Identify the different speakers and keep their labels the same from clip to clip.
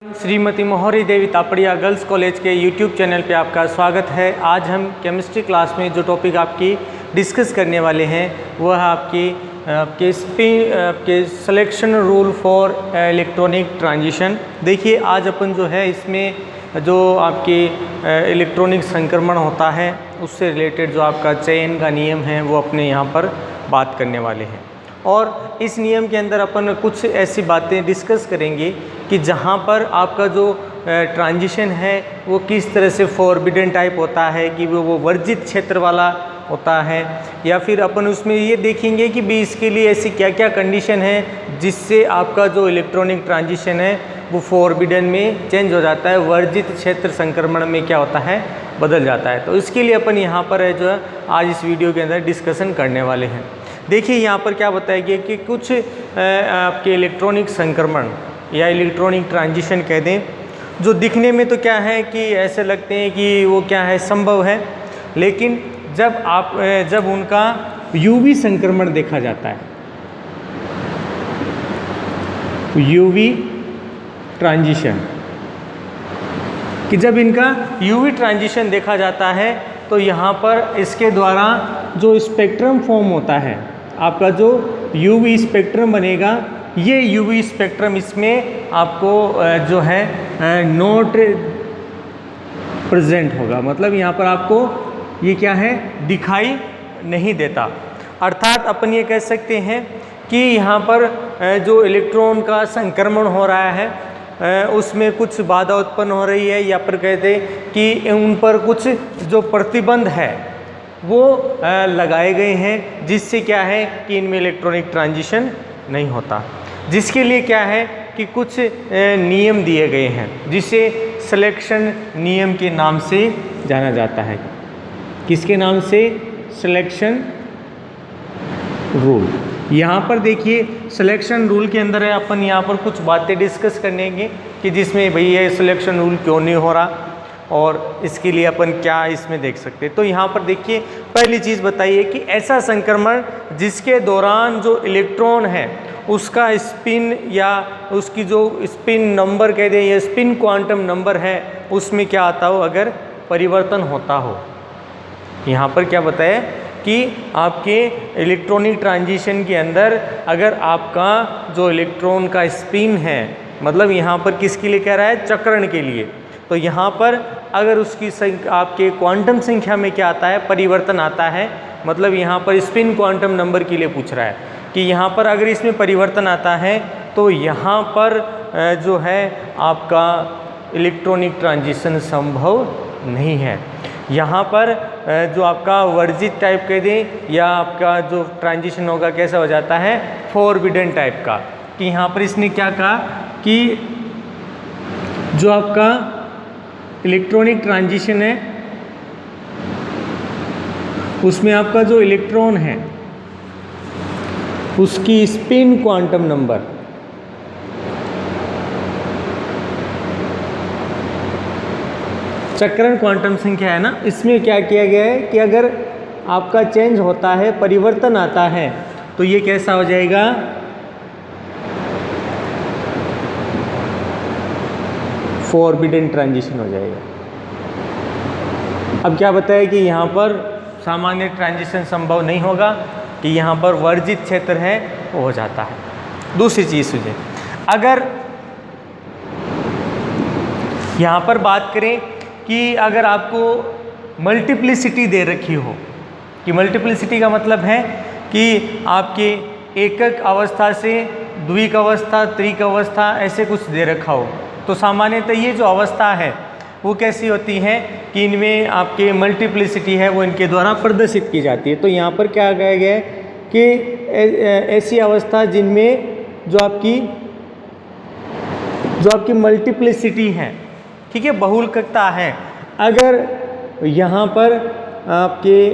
Speaker 1: श्रीमती मोहरी देवी Tapadia girls college के YouTube channel पे आपका स्वागत है। आज हम केमिस्ट्री क्लास में जो टॉपिक आपकी डिस्कस करने वाले हैं वह है आपके selection rule for electronic transition. देखिए आज अपन जो है इसमें जो आपकी इलेक्ट्रॉनिक संक्रमण होता है उससे रिलेटेड जो आपका चयन का नियम है वो अपने यहाँ पर बात करने वाले हैं। और इस नियम के अंदर अपन कुछ ऐसी बातें डिस्कस करेंगे कि जहाँ पर आपका जो ट्रांजिशन है वो किस तरह से फॉरबिडन टाइप होता है, कि वो वर्जित क्षेत्र वाला होता है, या फिर अपन उसमें ये देखेंगे कि भी इसके लिए ऐसी क्या क्या कंडीशन है जिससे आपका जो इलेक्ट्रॉनिक ट्रांजिशन है वो फॉरबिडन में चेंज हो जाता है, वर्जित क्षेत्र संक्रमण में क्या होता है बदल जाता है। तो इसके लिए अपन यहाँ पर जो है आज इस वीडियो के अंदर डिस्कशन करने वाले हैं। देखिए यहाँ पर क्या बताया गया कि कुछ आपके इलेक्ट्रॉनिक संक्रमण या इलेक्ट्रॉनिक ट्रांजिशन कह दें जो दिखने में तो क्या है कि ऐसे लगते हैं कि वो क्या है संभव है, लेकिन जब उनका यूवी संक्रमण देखा जाता है, यूवी ट्रांजिशन, कि जब इनका यूवी ट्रांजिशन देखा जाता है तो यहाँ पर इसके द्वारा जो स्पेक्ट्रम फॉर्म होता है, आपका जो यूवी स्पेक्ट्रम बनेगा, ये यूवी स्पेक्ट्रम इसमें आपको जो है नॉट प्रेजेंट होगा, मतलब यहाँ पर आपको ये क्या है दिखाई नहीं देता। अर्थात अपन ये कह सकते हैं कि यहाँ पर जो इलेक्ट्रॉन का संक्रमण हो रहा है उसमें कुछ बाधा उत्पन्न हो रही है, या फिर कहते हैं कि उन पर कुछ जो प्रतिबंध है वो लगाए गए हैं, जिससे क्या है कि इनमें इलेक्ट्रॉनिक ट्रांजिशन नहीं होता। जिसके लिए क्या है कि कुछ नियम दिए गए हैं जिसे सिलेक्शन नियम के नाम से जाना जाता है। किसके नाम से? Selection rule. यहाँ पर देखिए सिलेक्शन रूल के अंदर है अपन यहाँ पर कुछ बातें डिस्कस करेंगे कि जिसमें भाई ये सिलेक्शन रूल क्यों नहीं हो रहा और इसके लिए अपन क्या इसमें देख सकते हैं। तो यहाँ पर देखिए पहली चीज़ बताइए कि ऐसा संक्रमण जिसके दौरान जो इलेक्ट्रॉन है उसका स्पिन या उसकी जो स्पिन नंबर कह दें या स्पिन क्वांटम नंबर है उसमें क्या आता हो, अगर परिवर्तन होता हो। यहाँ पर क्या बताया कि आपके इलेक्ट्रॉनिक ट्रांजिशन के अंदर अगर आपका जो इलेक्ट्रॉन का स्पिन है, मतलब यहाँ पर किसके लिए कह रहा है, चक्रण के लिए, तो यहाँ पर अगर उसकी आपके क्वांटम संख्या में क्या आता है, परिवर्तन आता है, मतलब यहाँ पर स्पिन क्वांटम नंबर के लिए पूछ रहा है कि यहाँ पर अगर इसमें परिवर्तन आता है तो यहाँ पर जो है आपका इलेक्ट्रॉनिक ट्रांजिशन संभव नहीं है। यहाँ पर जो आपका वर्जित टाइप कह दें या आपका जो ट्रांजिशन होगा कैसा हो जाता है, फॉरबिडन टाइप का। कि यहाँ पर इसने क्या कहा कि जो आपका इलेक्ट्रॉनिक ट्रांजिशन है उसमें आपका जो इलेक्ट्रॉन है उसकी स्पिन क्वांटम नंबर चक्रण क्वांटम संख्या है ना, इसमें क्या किया गया है कि अगर आपका चेंज होता है, परिवर्तन आता है, तो ये कैसा हो जाएगा, फॉरबिडन ट्रांजिशन हो जाएगा। अब क्या बताया कि यहाँ पर सामान्य ट्रांजिशन संभव नहीं होगा, कि यहाँ पर वर्जित क्षेत्र है वो हो जाता है। दूसरी चीज़ सुनिए, अगर यहाँ पर बात करें कि अगर आपको मल्टीप्लिसिटी दे रखी हो, कि मल्टीप्लिसिटी का मतलब है कि आपके एकक अवस्था से द्विक अवस्था, त्रिक अवस्था ऐसे कुछ दे रखा हो, तो सामान्यतः ये जो अवस्था है वो कैसी होती है कि इनमें आपके मल्टीप्लिसिटी है वो इनके द्वारा प्रदर्शित की जाती है। तो यहाँ पर क्या कहा गया है कि ऐसी अवस्था जिनमें जो आपकी मल्टीप्लिसिटी है, ठीक है, बहुलकता है, अगर यहाँ पर आपके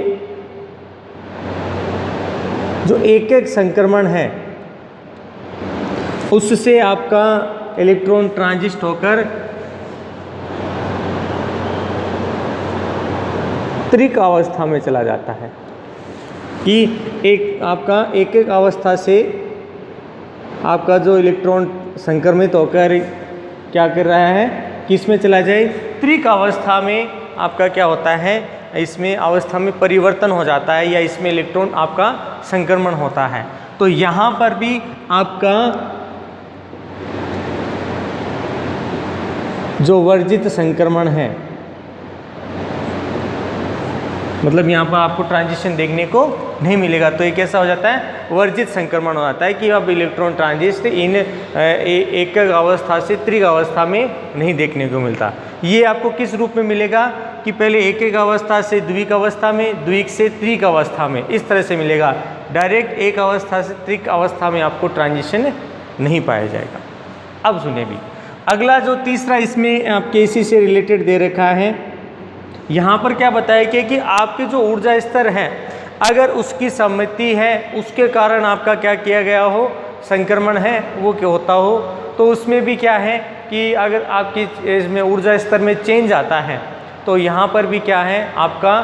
Speaker 1: जो एक संक्रमण है उससे आपका इलेक्ट्रॉन ट्रांजिस्ट होकर त्रिक अवस्था में चला जाता है, कि एक आपका एक अवस्था से आपका जो इलेक्ट्रॉन संक्रमित होकर क्या कर रहा है, किस में चला जाए, त्रिक अवस्था में आपका क्या होता है, इसमें अवस्था में परिवर्तन हो जाता है या इसमें इलेक्ट्रॉन आपका संक्रमण होता है। तो यहाँ पर भी आपका जो वर्जित संक्रमण है, मतलब यहाँ पर आपको ट्रांजिशन देखने को नहीं मिलेगा। तो ये कैसा हो जाता है, वर्जित संक्रमण हो जाता है कि अब इलेक्ट्रॉन ट्रांजिट इन एक अवस्था से त्रिक अवस्था में नहीं देखने को मिलता। ये आपको किस रूप में मिलेगा कि पहले एक अवस्था से द्विक अवस्था में, द्विक से त्रिक अवस्था में, इस तरह से मिलेगा। डायरेक्ट एक अवस्था से त्रिक अवस्था में आपको ट्रांजिशन नहीं पाया जाएगा। अब सुनिए भी अगला जो तीसरा इसमें आपके इसी से रिलेटेड दे रखा है, यहाँ पर क्या बताया कि आपके जो ऊर्जा स्तर है अगर उसकी सम्मिति है, उसके कारण आपका क्या किया गया हो, संक्रमण है वो क्या होता हो, तो उसमें भी क्या है कि अगर आपकी इसमें ऊर्जा स्तर में चेंज आता है तो यहाँ पर भी क्या है आपका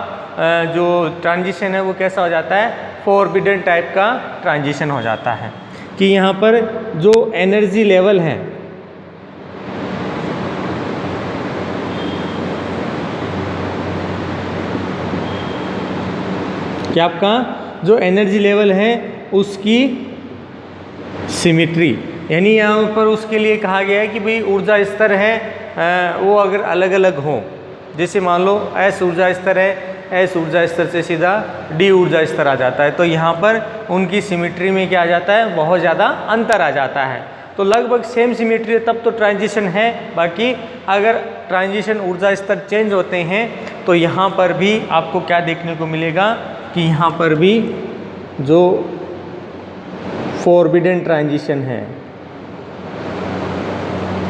Speaker 1: जो ट्रांजिशन है वो कैसा हो जाता है, फॉरबिडन टाइप का ट्रांजिशन हो जाता है। कि यहाँ पर जो एनर्जी लेवल है कि आपका जो एनर्जी लेवल है उसकी सिमिट्री, यानी यहाँ पर उसके लिए कहा गया है कि भाई ऊर्जा स्तर है वो अगर अलग अलग हो, जैसे मान लो एस ऊर्जा स्तर है, एस ऊर्जा स्तर से सीधा डी ऊर्जा स्तर आ जाता है, तो यहाँ पर उनकी सिमिट्री में क्या आ जाता है, बहुत ज़्यादा अंतर आ जाता है। तो लगभग सेम सिमिट्री है तब तो ट्रांजिशन है, बाकी अगर ट्रांजिशन ऊर्जा स्तर चेंज होते हैं तो यहाँ पर भी आपको क्या देखने को मिलेगा कि यहाँ पर भी जो फॉरबिडन ट्रांजिशन है,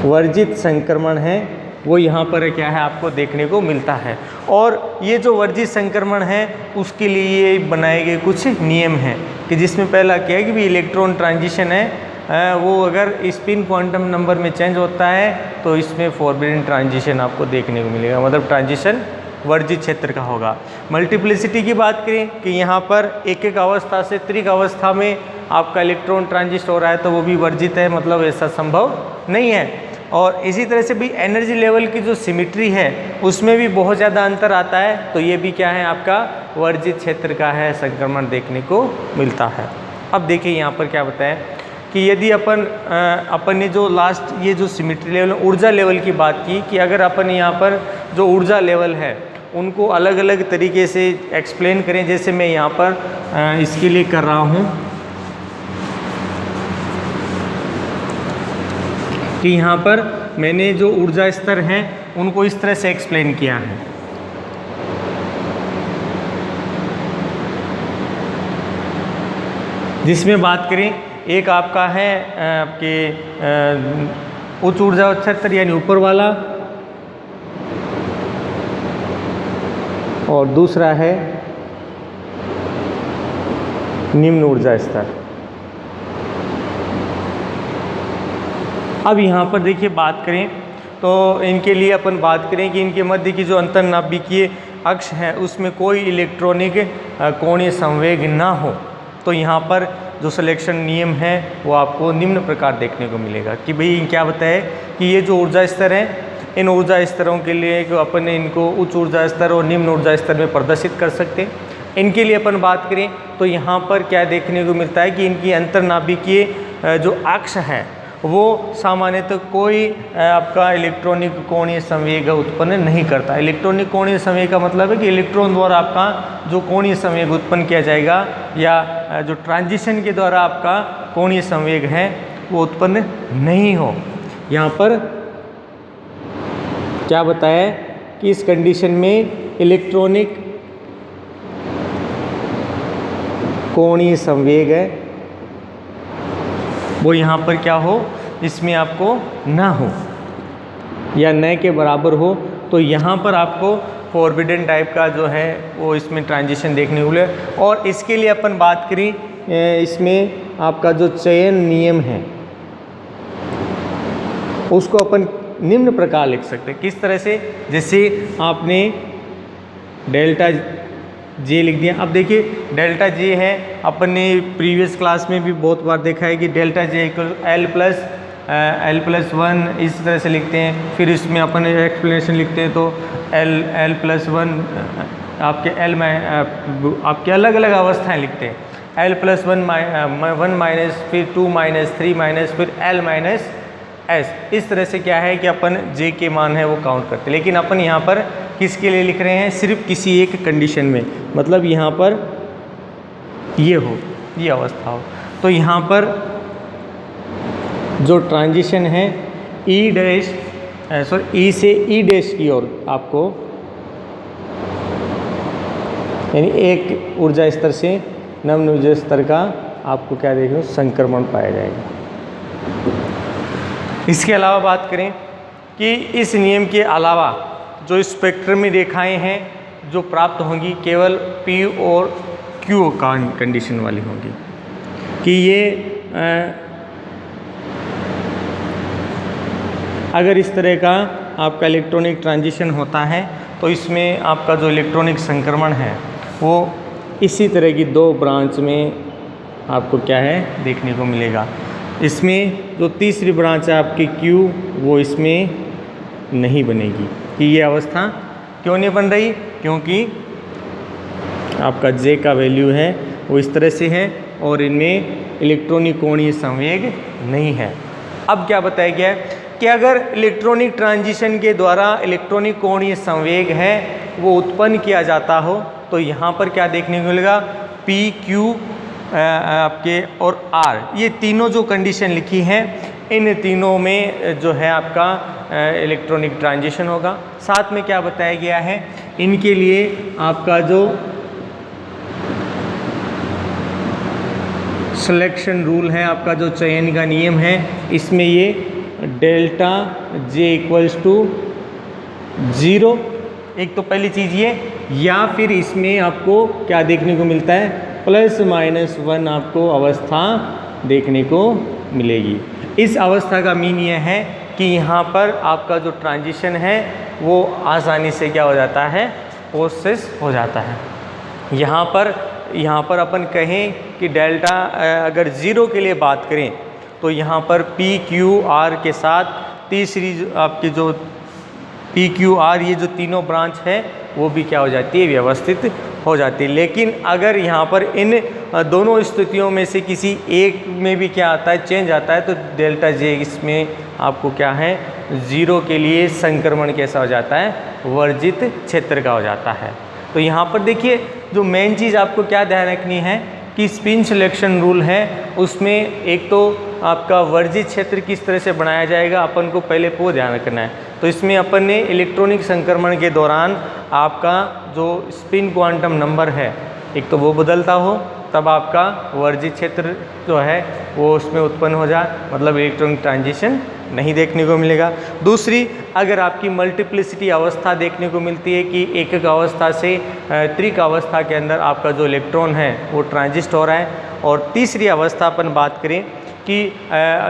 Speaker 1: वर्जित संक्रमण है, वो यहाँ पर क्या है आपको देखने को मिलता है। और ये जो वर्जित संक्रमण है उसके लिए बनाए गए कुछ नियम हैं कि जिसमें पहला क्या है कि भी इलेक्ट्रॉन ट्रांजिशन है वो अगर स्पिन क्वांटम नंबर में चेंज होता है तो इसमें फॉरबिडन ट्रांजिशन आपको देखने को मिलेगा, मतलब ट्रांजिशन वर्जित क्षेत्र का होगा। मल्टीप्लिसिटी की बात करें कि यहाँ पर एक अवस्था से त्रिक अवस्था में आपका इलेक्ट्रॉन ट्रांजिट हो रहा है तो वो भी वर्जित है, मतलब ऐसा संभव नहीं है। और इसी तरह से भी एनर्जी लेवल की जो सिमिट्री है उसमें भी बहुत ज़्यादा अंतर आता है, तो ये भी क्या है आपका वर्जित क्षेत्र का है संक्रमण देखने को मिलता है। अब देखिए यहाँ पर क्या बताया कि यदि अपन ने जो लास्ट ये जो सिमिट्री लेवल ऊर्जा लेवल की बात की कि अगर अपन यहाँ पर जो ऊर्जा लेवल है उनको अलग अलग तरीके से एक्सप्लेन करें, जैसे मैं यहाँ पर इसके लिए कर रहा हूँ कि यहाँ पर मैंने जो ऊर्जा स्तर हैं उनको इस तरह से एक्सप्लेन किया है। जिसमें बात करें एक आपका है आपके उच्च ऊर्जा स्तर यानी ऊपर वाला, और दूसरा है निम्न ऊर्जा स्तर। अब यहाँ पर देखिए बात करें तो इनके लिए अपन बात करें कि इनके मध्य की जो अंतर्नाभिकीय अक्ष है उसमें कोई इलेक्ट्रॉनिक कोणीय संवेग ना हो, तो यहाँ पर जो सिलेक्शन नियम है वो आपको निम्न प्रकार देखने को मिलेगा कि भाई क्या बताए कि ये जो ऊर्जा स्तर है इन ऊर्जा स्तरों के लिए अपन इनको उच्च ऊर्जा स्तर और निम्न ऊर्जा स्तर में प्रदर्शित कर सकते हैं। इनके लिए अपन बात करें तो यहाँ पर क्या देखने को मिलता है कि इनकी अंतर्नाभिकीय जो अक्ष है वो सामान्यतः कोई आपका इलेक्ट्रॉनिक कोणीय संवेग उत्पन्न नहीं करता। इलेक्ट्रॉनिक कोणीय संवेग का मतलब है कि इलेक्ट्रॉन द्वारा आपका जो कोणीय संवेग उत्पन्न किया जाएगा या जो ट्रांजिशन के द्वारा आपका कोणीय संवेग है वो उत्पन्न नहीं हो। यहाँ पर क्या बताया कि इस कंडीशन में इलेक्ट्रॉनिक कोणीय संवेग है वो यहाँ पर क्या हो, इसमें आपको ना हो या न के बराबर हो, तो यहाँ पर आपको फॉरबिडन टाइप का जो है वो इसमें ट्रांजिशन देखने को मिले। और इसके लिए अपन बात करें इसमें आपका जो चयन नियम है उसको अपन निम्न प्रकार लिख सकते हैं। किस तरह से, जैसे आपने डेल्टा जे लिख दिया। अब देखिए डेल्टा जे है अपन ने प्रीवियस क्लास में भी बहुत बार देखा है कि delta J equal L plus L+1 इस तरह से लिखते हैं। फिर इसमें अपन एक्सप्लेनेशन लिखते हैं तो L+1 आपके आपके अलग अलग अवस्थाएं लिखते हैं। L+1 1 माइनस, फिर 2 माइनस, 3 माइनस, फिर L माइनस S। इस तरह से क्या है कि अपन J के मान है वो काउंट करते हैं। लेकिन अपन यहाँ पर किसके लिए लिख रहे हैं? सिर्फ किसी एक कंडीशन में, मतलब यहाँ पर ये अवस्था हो। तो यहाँ पर जो ट्रांजिशन है E से E' की ओर आपको, यानी एक ऊर्जा स्तर से निम्न ऊर्जा स्तर का आपको क्या देखो संक्रमण पाया जाएगा। इसके अलावा बात करें कि इस नियम के अलावा जो स्पेक्ट्रम में रेखाएं हैं जो प्राप्त होंगी केवल P और Q का कंडीशन वाली होंगी कि ये अगर इस तरह का आपका इलेक्ट्रॉनिक ट्रांजिशन होता है तो इसमें आपका जो इलेक्ट्रॉनिक संक्रमण है वो इसी तरह की दो ब्रांच में आपको क्या है देखने को मिलेगा। इसमें जो तीसरी ब्रांच है आपकी Q वो इसमें नहीं बनेगी कि ये अवस्था क्यों नहीं बन रही? क्योंकि आपका J का वैल्यू है वो इस तरह से है और इनमें इलेक्ट्रॉनिक कोणीय संवेग नहीं है। अब क्या बताया गया है कि अगर इलेक्ट्रॉनिक ट्रांजिशन के द्वारा इलेक्ट्रॉनिक कोणीय संवेग है वो उत्पन्न किया जाता हो तो यहाँ पर क्या देखने को मिलेगा? P, Q आपके और R, ये तीनों जो कंडीशन लिखी हैं इन तीनों में जो है आपका इलेक्ट्रॉनिक ट्रांजिशन होगा। साथ में क्या बताया गया है, इनके लिए आपका जो सिलेक्शन रूल है, आपका जो चयन का नियम है, इसमें ये डेल्टा J = 0, एक तो पहली चीज़ ये, या फिर इसमें आपको क्या देखने को मिलता है ±1 आपको अवस्था देखने को मिलेगी। इस अवस्था का मीन ये है कि यहाँ पर आपका जो ट्रांजिशन है वो आसानी से क्या हो जाता है, प्रोसेस हो जाता है। यहाँ पर अपन कहें कि डेल्टा अगर 0 के लिए बात करें तो यहाँ पर P, Q, R के साथ तीसरी आपकी जो P, Q, R ये जो तीनों ब्रांच है वो भी क्या हो जाती है, व्यवस्थित हो जाती है। लेकिन अगर यहाँ पर इन दोनों स्थितियों में से किसी एक में भी क्या आता है, चेंज आता है, तो डेल्टा J इसमें आपको क्या है 0 के लिए संक्रमण कैसा हो जाता है, वर्जित क्षेत्र का हो जाता है। तो यहाँ पर देखिए जो मेन चीज़ आपको क्या ध्यान रखनी है कि स्पिन सिलेक्शन रूल है उसमें एक तो आपका वर्जित क्षेत्र किस तरह से बनाया जाएगा अपन को पहले वो ध्यान रखना है। तो इसमें अपन ने इलेक्ट्रॉनिक संक्रमण के दौरान आपका जो स्पिन क्वांटम नंबर है एक तो वो बदलता हो तब आपका वर्जित क्षेत्र जो है वो उसमें उत्पन्न हो जाए, मतलब इलेक्ट्रॉनिक ट्रांजिशन नहीं देखने को मिलेगा। दूसरी, अगर आपकी मल्टीप्लिसिटी अवस्था देखने को मिलती है कि एक एक अवस्था से त्रिक अवस्था के अंदर आपका जो इलेक्ट्रॉन है वो ट्रांजिस्ट हो रहा है। और तीसरी अवस्था अपन बात करें कि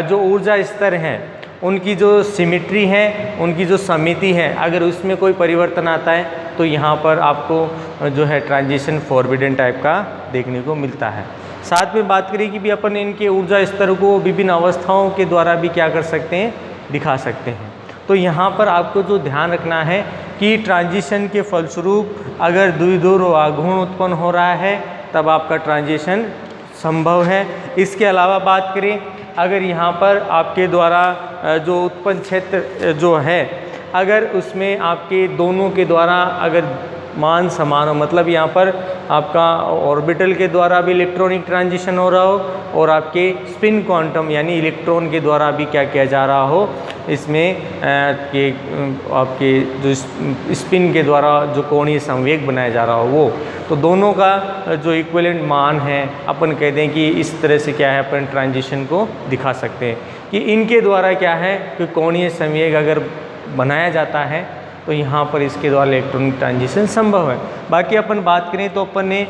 Speaker 1: जो ऊर्जा स्तर हैं उनकी जो सिमेट्री है, उनकी जो समिति है, अगर उसमें कोई परिवर्तन आता है तो यहाँ पर आपको जो है ट्रांजिशन फॉरबिडन टाइप का देखने को मिलता है। साथ में बात करें कि भी अपन इनके ऊर्जा स्तर को विभिन्न अवस्थाओं के द्वारा भी क्या कर सकते हैं, दिखा सकते हैं। तो यहाँ पर आपको जो ध्यान रखना है कि ट्रांजिशन के फलस्वरूप अगर द्विध्रुव आघूर्ण उत्पन्न हो रहा है तब आपका ट्रांजिशन संभव है। इसके अलावा बात करें अगर यहाँ पर आपके द्वारा जो उत्पन्न क्षेत्र जो है अगर उसमें आपके दोनों के द्वारा अगर मान समान हो, मतलब यहाँ पर आपका ऑर्बिटल के द्वारा भी इलेक्ट्रॉनिक ट्रांजिशन हो रहा हो और आपके स्पिन क्वांटम यानी इलेक्ट्रॉन के द्वारा भी क्या किया जा रहा हो, इसमें आपके जो स्पिन के द्वारा जो कोणीय संवेग बनाया जा रहा हो वो, तो दोनों का जो इक्विवेलेंट मान है अपन कहते हैं कि इस तरह से क्या है अपन ट्रांजिशन को दिखा सकते हैं कि इनके द्वारा क्या है कि कोणीय संवेग अगर बनाया जाता है तो यहाँ पर इसके द्वारा इलेक्ट्रॉनिक ट्रांजिशन संभव है। बाकी अपन बात करें तो अपन ने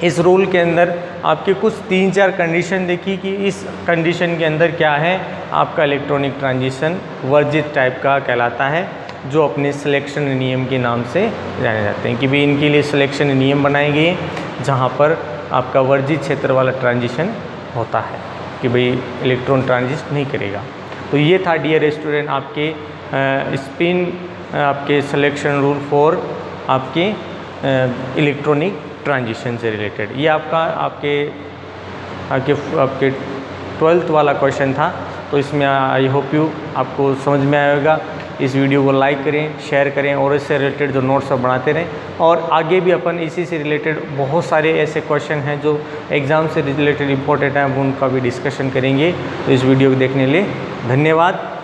Speaker 1: इस रूल के अंदर आपके कुछ 3-4 कंडीशन देखी कि इस कंडीशन के अंदर क्या है आपका इलेक्ट्रॉनिक ट्रांजिशन वर्जित टाइप का कहलाता है, जो अपने सिलेक्शन नियम के नाम से जाने जाते हैं कि भाई इनके लिए सिलेक्शन नियम बनाए गए जहाँ पर आपका वर्जित क्षेत्र वाला ट्रांजिशन होता है कि भाई इलेक्ट्रॉन ट्रांजिट नहीं करेगा। तो ये था डियर स्टूडेंट आपके स्पिन आपके सिलेक्शन रूल फॉर आपके इलेक्ट्रॉनिक ट्रांजिशन से रिलेटेड। ये आपका आपके 12th वाला क्वेश्चन था। तो इसमें आई होप यू आपको समझ में आएगा। इस वीडियो को लाइक करें, शेयर करें और इससे रिलेटेड जो नोट्स सब बनाते रहें। और आगे भी अपन इसी से रिलेटेड बहुत सारे ऐसे क्वेश्चन हैं जो एग्ज़ाम से रिलेटेड इंपॉर्टेंट हैं, उनका भी डिस्कशन करेंगे। तो इस वीडियो को देखने के लिए धन्यवाद।